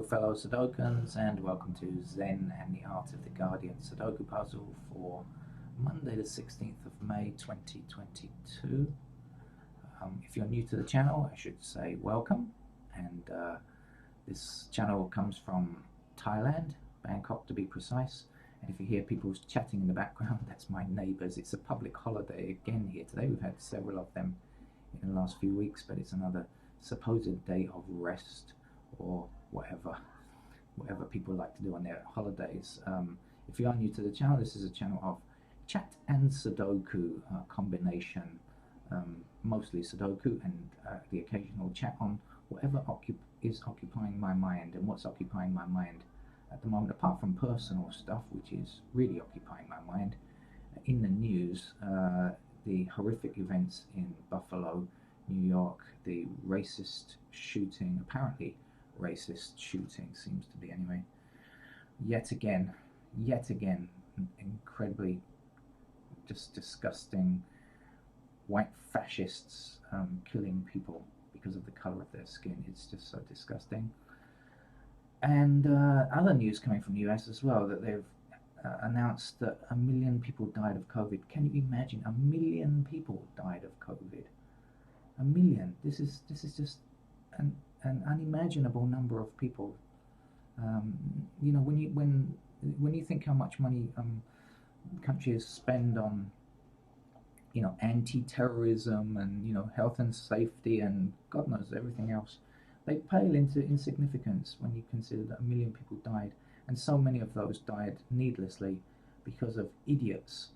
Fellow Sudokans, and welcome to Zen and the Art of the Guardian Sudoku puzzle for Monday the 16th of May 2022. If you're new to the channel, I should say welcome. And this channel comes from Thailand, Bangkok to be precise. And if you hear people chatting in the background, that's my neighbours. It's a public holiday again here today. We've had several of them in the last few weeks, but it's another supposed day of rest or whatever people like to do on their holidays. If you are new to the channel, this is a channel of chat and Sudoku combination, mostly Sudoku and the occasional chat on whatever is occupying my mind. And what's occupying my mind at the moment, apart from personal stuff, which is really occupying my mind, in the news, the horrific events in Buffalo, New York, the racist shooting, apparently racist shooting seems to be anyway, yet again, incredibly just disgusting white fascists killing people because of the color of their skin. It's just so disgusting. And other news coming from the US as well, that they've announced that 1 million people died of COVID. Can you imagine? 1 million people died of COVID. 1 million. This is just an unimaginable number of people. You know, when you think how much money countries spend on, you know, anti-terrorism and, you know, health and safety and God knows everything else, they pale into insignificance when you consider that 1 million people died, and so many of those died needlessly because of idiots,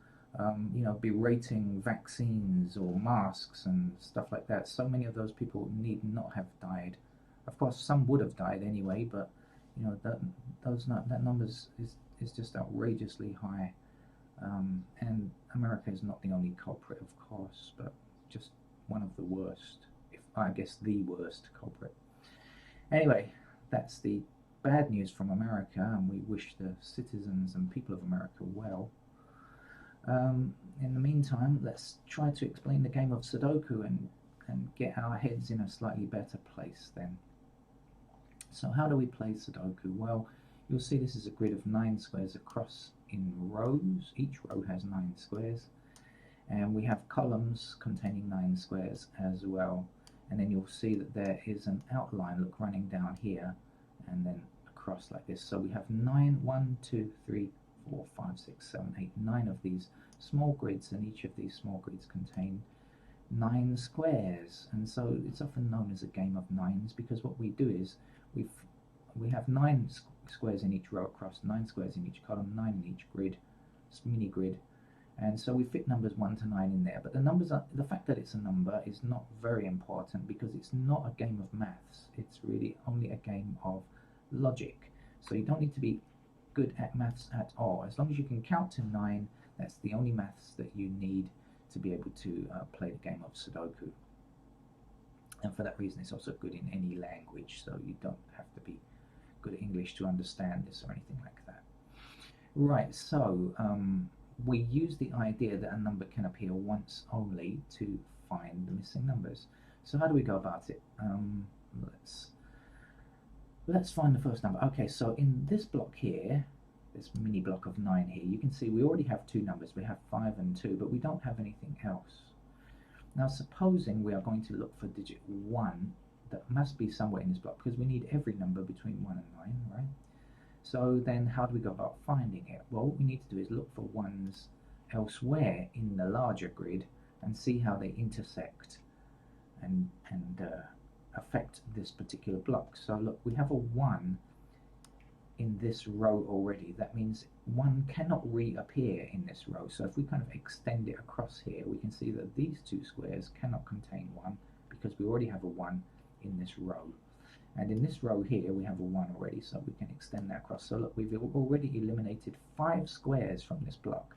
you know, berating vaccines or masks and stuff like that. So many of those people need not have died. Of course, some would have died anyway, but you know that numbers is just outrageously high. And America is not the only culprit, of course, but just one of the worst, if I guess the worst culprit. Anyway, that's the bad news from America, and we wish the citizens and people of America well. In the meantime, let's try to explain the game of Sudoku and get our heads in a slightly better place then. So how do we play Sudoku? Well, you'll see this is a grid of 9 squares across in rows. Each row has 9 squares, and we have columns containing 9 squares as well. And then you'll see that there is an outline, look, running down here and then across like this. So we have 9, 1, 2, 3, 4, 5, 6, 7, 8, 9 of these small grids, and each of these small grids contain 9 squares. And so it's often known as a game of nines, because what we do is we have 9 squares in each row across, 9 squares in each column, 9 in each grid, mini grid. And so we fit numbers 1 to 9 in there. But the fact that it's a number is not very important, because it's not a game of maths. It's really only a game of logic. So you don't need to be good at maths at all. As long as you can count to 9, that's the only maths that you need to be able to play the game of Sudoku. And for that reason, it's also good in any language, so you don't have to be good at English to understand this or anything like that. Right, so we use the idea that a number can appear once only to find the missing numbers. So how do we go about it? Let's find the first number. Okay, so in this block here, this mini block of 9 here, you can see we already have 2 numbers. We have 5 and 2, but we don't have anything else. Now, supposing we are going to look for digit 1, that must be somewhere in this block, because we need every number between 1 and 9, right? So then how do we go about finding it? Well, what we need to do is look for 1s elsewhere in the larger grid and see how they intersect and affect this particular block. So look, we have a 1 in this row already. That means 1 cannot reappear in this row. So if we kind of extend it across here, we can see that these 2 squares cannot contain 1, because we already have a 1 in this row. And in this row here, we have a 1 already, so we can extend that across. So look, we've already eliminated 5 squares from this block.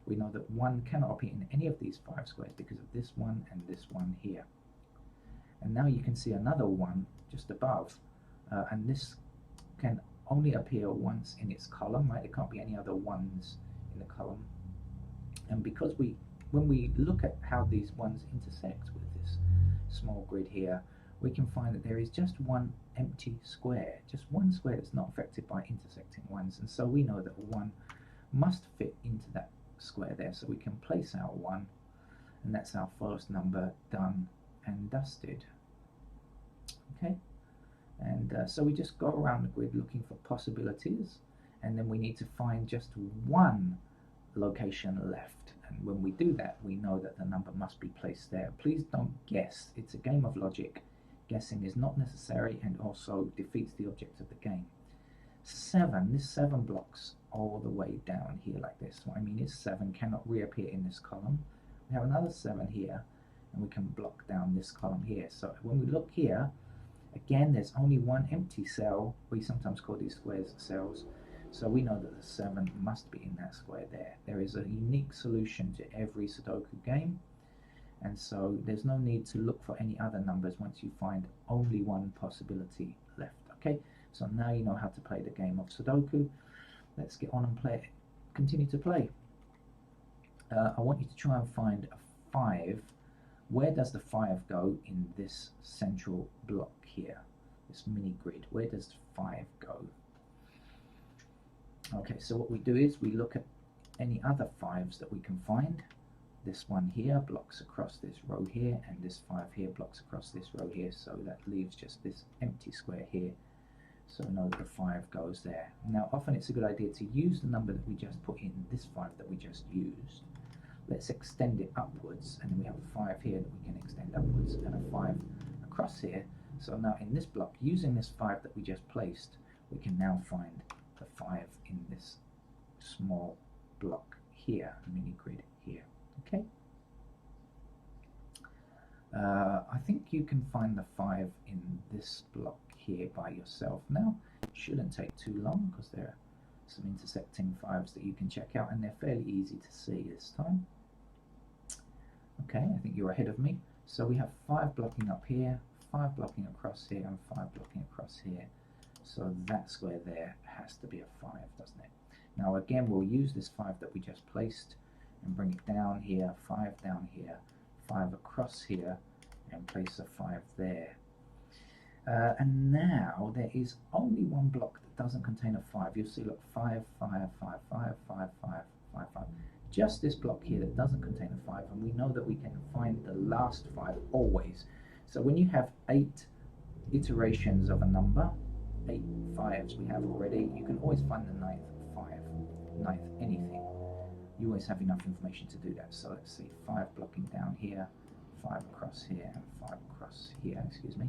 We know that 1 cannot appear in any of these 5 squares because of this 1 and this 1 here. And now you can see another 1 just above, and this can only appear once in its column, right? There can't be any other 1s in the column. And because when we look at how these 1s intersect with this small grid here, we can find that there is just one empty square, just one square that's not affected by intersecting ones, and so we know that 1 must fit into that square there, so we can place our 1, and that's our first number done and dusted. Okay, and so we just go around the grid looking for possibilities, and then we need to find just one location left, and when we do that we know that the number must be placed there. Please don't guess, it's a game of logic. Guessing is not necessary and also defeats the object of the game. 7, this 7 blocks all the way down here like this. What I mean is 7 cannot reappear in this column. We have another 7 here, and we can block down this column here. So when we look here, again there's only one empty cell. We sometimes call these squares cells. So we know that the 7 must be in that square there. There is a unique solution to every Sudoku game, and so there's no need to look for any other numbers once you find only one possibility left. Okay, so now you know how to play the game of Sudoku. Let's get on and play it. Continue to play. I want you to try and find a 5. Where does the 5 go in this central block here, this mini grid? Where does 5 go? Okay, so what we do is we look at any other 5s that we can find. This one here blocks across this row here, and this 5 here blocks across this row here, so that leaves just this empty square here. So we know that the 5 goes there. Now often it's a good idea to use the number that we just put in, this 5 that we just used. Let's extend it upwards, and then we have a 5 here that we can extend upwards, and a 5 across here. So now in this block, using this 5 that we just placed, we can now find the 5 in this small block here, mini grid here. Okay. I think you can find the 5 in this block here by yourself now. It shouldn't take too long because there are some intersecting 5s that you can check out, and they're fairly easy to see this time. Okay, I think you're ahead of me. So we have 5 blocking up here, 5 blocking across here, and 5 blocking across here. So that square there has to be a 5, doesn't it? Now again, we'll use this 5 that we just placed and bring it down here, 5 down here, 5 across here, and place a 5 there. And now there is only one block that doesn't contain a 5. You'll see, look, 5, 5, 5, 5, 5, 5, 5, 5. Just this block here that doesn't contain a 5, and we know that we can find the last 5 always. So when you have 8 iterations of a number, 8 5s we have already, you can always find the 9th 5, 9th anything. You always have enough information to do that. So let's see, 5 blocking down here, 5 across here, and 5 across here, excuse me,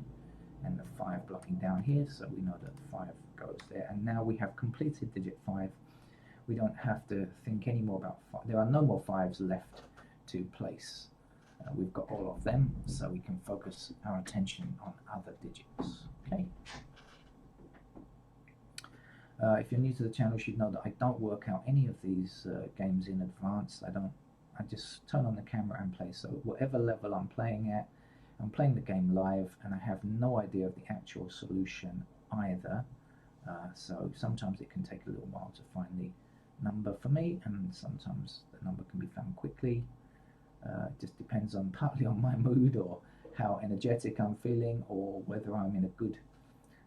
and the 5 blocking down here, so we know that 5 goes there. And now we have completed digit 5. We don't have to think any more about 5. There are no more 5s left to place. We've got all of them, so we can focus our attention on other digits. Okay. If you're new to the channel, you should know that I don't work out any of these games in advance. I just turn on the camera and play. So whatever level I'm playing at, I'm playing the game live, and I have no idea of the actual solution either. So sometimes it can take a little while to find the number for me, and sometimes the number can be found quickly. It just depends on partly on my mood, or how energetic I'm feeling, or whether I'm in a good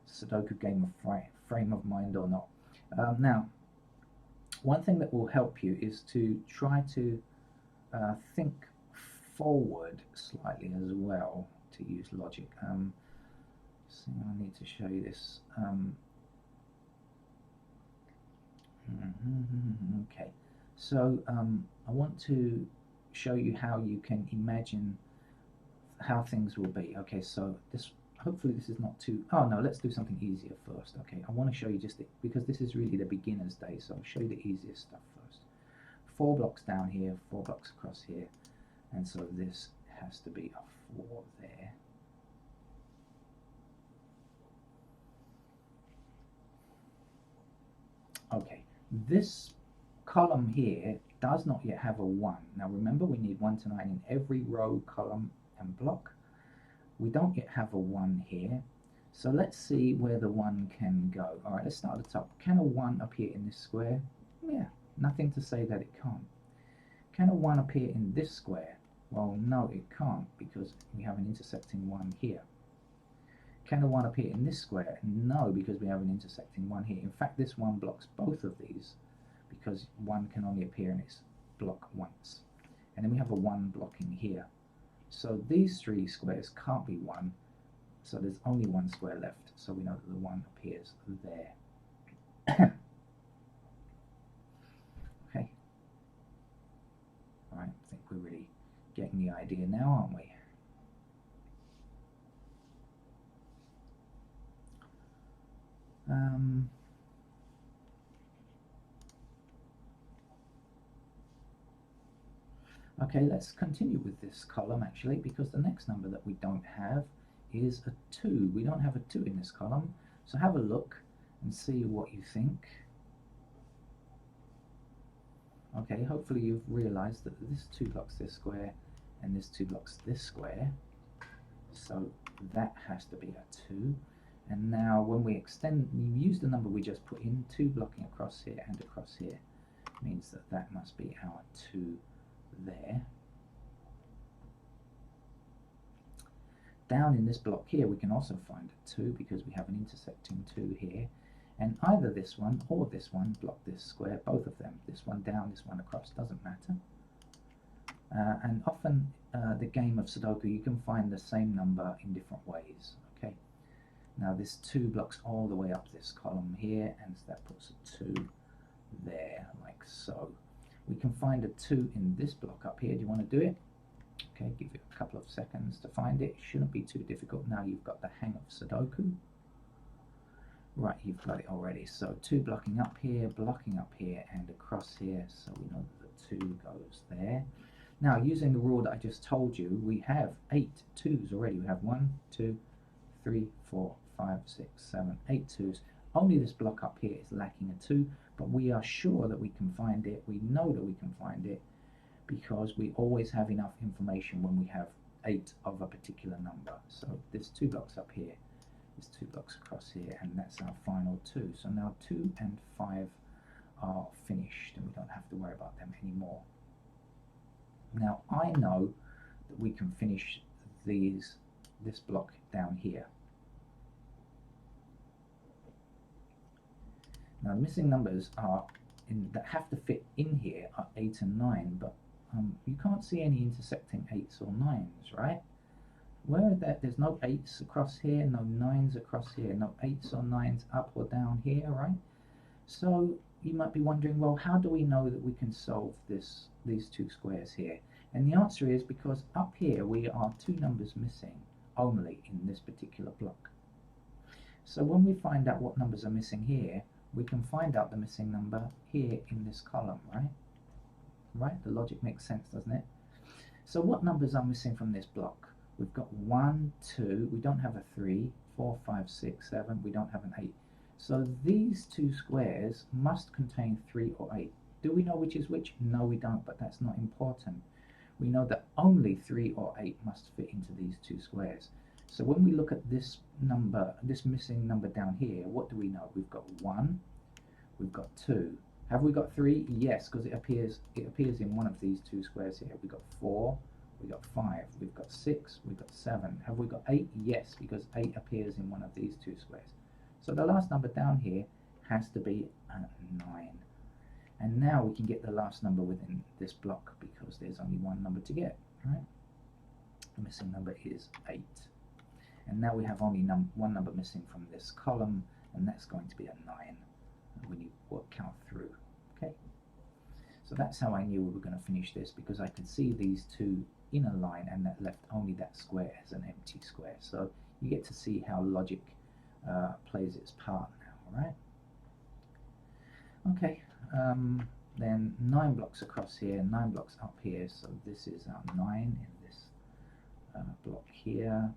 Sudoku game of frame of mind or not. Now, one thing that will help you is to try to think forward slightly as well, to use logic. So I need to show you this. Okay, so I want to show you how you can imagine how things will be. Okay, so this, hopefully this is not too, oh no, let's do something easier first. Okay, I want to show you just because this is really the beginner's day, so I'll show you the easiest stuff first. 4 blocks down here, 4 blocks across here, and so this has to be a 4 there. Okay, this column here does not yet have a 1. Now remember, we need 1 to 9 in every row, column and block. We don't yet have a 1 here, so let's see where the 1 can go. Alright, let's start at the top. Can a 1 appear in this square? Yeah, nothing to say that it can't. Can a 1 appear in this square? Well, no, it can't, because we have an intersecting 1 here. Can the 1 appear in this square? No, because we have an intersecting 1 here. In fact, this 1 blocks both of these, because 1 can only appear in its block once. And then we have a 1 blocking here. So these 3 squares can't be 1, so there's only 1 square left. So we know that the 1 appears there. Okay. Alright, I think we're really getting the idea now, aren't we? Okay, let's continue with this column actually, because the next number that we don't have is a 2. We don't have a 2 in this column, so have a look and see what you think. Okay, hopefully you've realized that this 2 blocks this square and this 2 blocks this square, so that has to be a 2. And now when we extend, you use the number we just put in, 2 blocking across here and across here, means that that must be our 2 there. Down in this block here we can also find a 2 because we have an intersecting 2 here, and either this one or this one block this square, both of them, this one down, this one across, doesn't matter. And often the game of Sudoku you can find the same number in different ways. Okay, now this 2 blocks all the way up this column here, and so that puts a 2 there, like so. We can find a 2 in this block up here. Do you want to do it? Okay, give you a couple of seconds to find it. Shouldn't be too difficult. Now you've got the hang of Sudoku. Right, you've got it already. So 2 blocking up here, and across here. So we know that the 2 goes there. Now, using the rule that I just told you, we have 8 2's already. We have 1, 2, 3, 4, 5, 6, 7, 8 2's. Only this block up here is lacking a 2, but we are sure that we can find it. We know that we can find it because we always have enough information when we have 8 of a particular number. So there's 2 blocks up here, there's 2 blocks across here, and that's our final 2. So now 2 and 5 are finished, and we don't have to worry about them anymore. Now I know that we can finish this block down here. Now the missing numbers that have to fit in here are 8 and 9, but you can't see any intersecting 8's or 9's, right? Where there's no 8's across here, no 9's across here, no 8's or 9's up or down here, right? So you might be wondering, well, how do we know that we can solve these 2 squares here? And the answer is because up here we are 2 numbers missing only in this particular block. So when we find out what numbers are missing here, we can find out the missing number here in this column, right? Right? The logic makes sense, doesn't it? So what numbers are missing from this block? We've got 1, 2, we don't have a 3, 4, 5, 6, 7, we don't have an 8. So these 2 squares must contain 3 or 8. Do we know which is which? No, we don't, but that's not important. We know that only 3 or 8 must fit into these 2 squares. So when we look at this number, this missing number down here, what do we know? We've got 1, we've got 2. Have we got 3? Yes, because it appears in one of these 2 squares here. We've got 4, we've got 5, we've got 6, we've got 7. Have we got 8? Yes, because 8 appears in one of these 2 squares. So the last number down here has to be a 9. And now we can get the last number within this block because there's only one number to get, right? The missing number is 8. And now we have only one number missing from this column, and that's going to be a 9 when you count through. Okay, so that's how I knew we were going to finish this, because I could see these 2 in a line and that left only that square as an empty square. So you get to see how logic plays its part now, right? Okay, then 9 blocks across here, 9 blocks up here, so this is our 9 in this block here.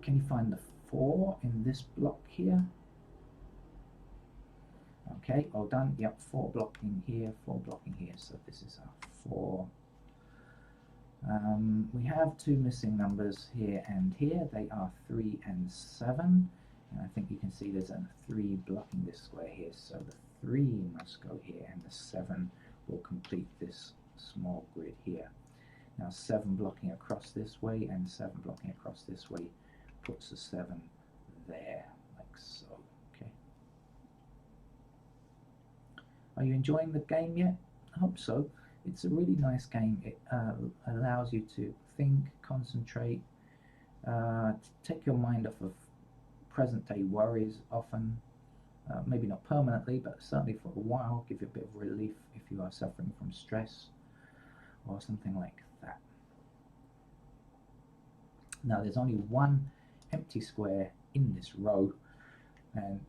Can you find the 4 in this block here? Okay, all done. Yep, 4 blocking here, 4 blocking here, so this is our 4. We have 2 missing numbers here and here. They are 3 and 7, and I think you can see there's a 3 blocking this square here, so the 3 must go here and the 7 will complete this small grid here. Now 7 blocking across this way and 7 blocking across this way puts a 7 there, like so. Okay. Are you enjoying the game yet? I hope so. It's a really nice game. It allows you to think, concentrate, take your mind off of present day worries often. Maybe not permanently, but certainly for a while, give you a bit of relief if you are suffering from stress or something like that. Now there's only one empty square in this row, and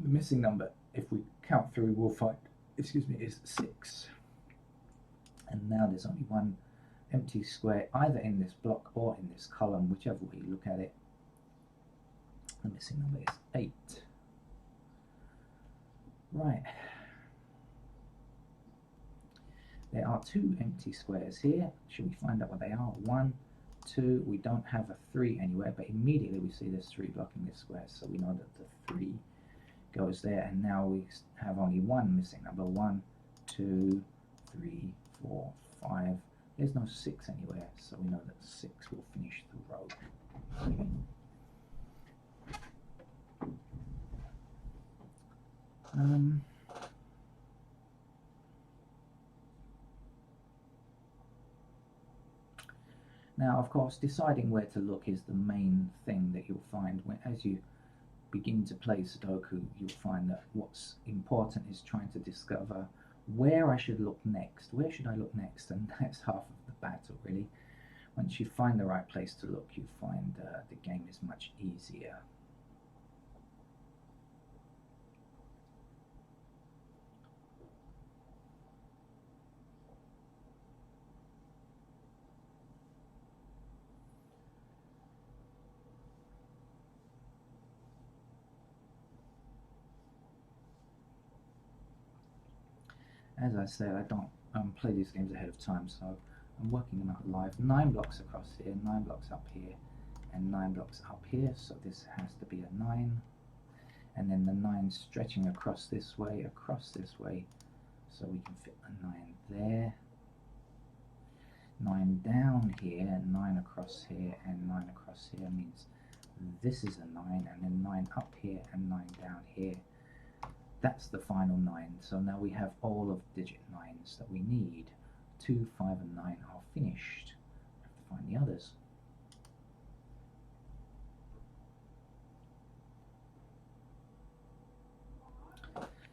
the missing number, if we count through, we'll find, is 6. And now there's only one empty square either in this block or in this column, whichever way you look at it. The missing number is 8. Right. There are 2 empty squares here. Should we find out what they are? 1, 2. We don't have a 3 anywhere, but immediately we see there's 3 blocking this square, so we know that the 3 goes there. And now we have only one missing number. 1, 2, 3, 4, 5. There's no 6 anywhere, so we know that 6 will finish the row. Okay. Now, of course, deciding where to look is the main thing that you'll find as you begin to play Sudoku. You'll find that what's important is trying to discover where I should look next. Where should I look next? And that's half of the battle, really. Once you find the right place to look, you find the game is much easier. As I said, I don't play these games ahead of time, so I'm working them out live. 9 blocks across here, 9 blocks up here, and 9 blocks up here, so this has to be a 9. And then the 9 stretching across this way, so we can fit a 9 there. 9 down here, 9 across here, and 9 across here means this is a 9, and then 9 up here and 9 down here. That's the final 9. So now we have all of digit 9s that we need. 2, 5, and 9 are finished. We have to find the others.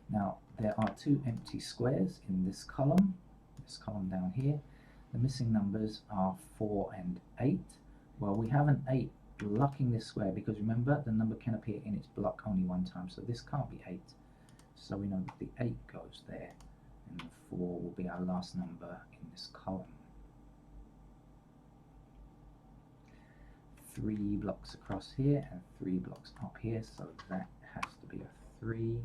Now there are 2 empty squares in this column down here. The missing numbers are 4 and 8. Well, we have an 8 blocking this square because remember the number can appear in its block only one time, so this can't be 8. So we know that the 8 goes there, and the 4 will be our last number in this column. 3 blocks across here and 3 blocks up here, so that has to be a 3.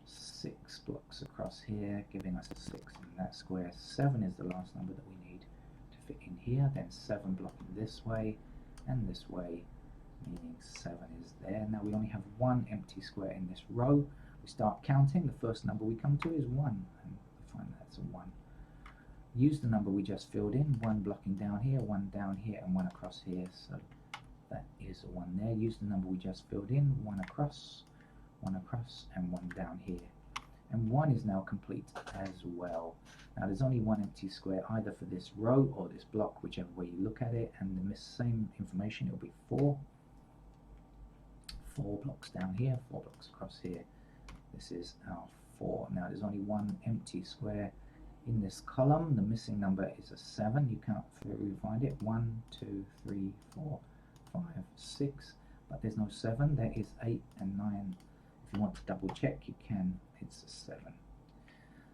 6 blocks across here, giving us a 6 in that square. 7 is the last number that we need to fit in here. Then 7 blocking this way and this way, meaning 7 is there. Now we only have one empty square in this row. We start counting. The first number we come to is 1, and we find that's a 1. Use the number we just filled in, 1 blocking down here, 1 down here, and 1 across here. So that is a 1 there. Use the number we just filled in, 1 across, and 1 down here. And 1 is now complete as well. Now there's only one empty square either for this row or this block, whichever way you look at it, and the same information, it'll be 4. 4 blocks down here, 4 blocks across here. This is our 4. Now there's only one empty square in this column. The missing number is a 7. You count through, you find it. 1, 2, 3, 4, 5, 6. But there's no 7. There is 8 and 9. If you want to double check, you can. It's a 7.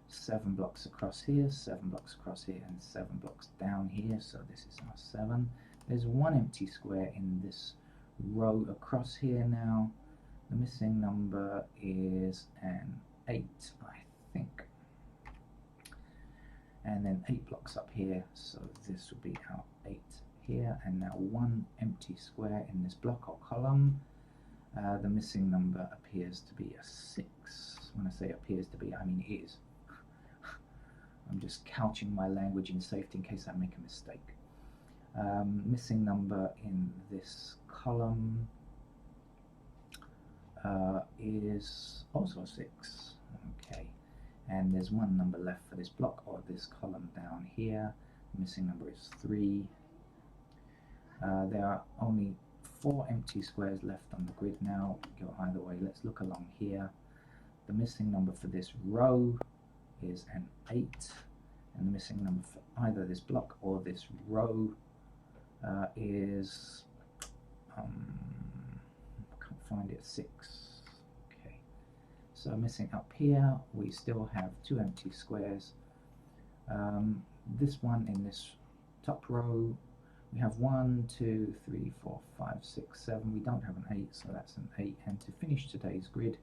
7 blocks across here, 7 blocks across here, and 7 blocks down here. So this is our 7. There's one empty square in this row across here now. The missing number is an 8, I think. And then 8 blocks up here, so this will be our 8 here. And now one empty square in this block or column. The missing number appears to be a 6. When I say appears to be, I mean it is. I'm just couching my language in safety in case I make a mistake. Missing number in this column is also a 6. Okay, and there's one number left for this block or this column down here. The missing number is 3. There are only 4 empty squares left on the grid now. Go either way. Let's look along here. The missing number for this row is an 8, and the missing number for either this block or this row is I can't find it, 6. Okay, so missing up here we still have 2 empty squares. This one in this top row, we have 1, 2, 3, 4, 5, 6, 7. We don't have an 8, so that's an 8. And to finish today's grid,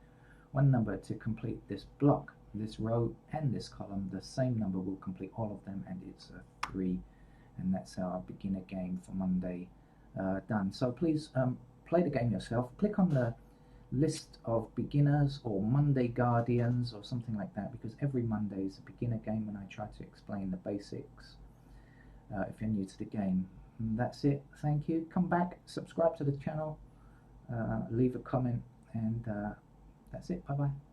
one number to complete this block, this row and this column, the same number will complete all of them, and it's a 3. And that's our beginner game for Monday done. So please play the game yourself. Click on the list of beginners or Monday Guardians or something like that, because every Monday is a beginner game and I try to explain the basics if you're new to the game. And that's it. Thank you. Come back, subscribe to the channel, leave a comment, and that's it. Bye bye.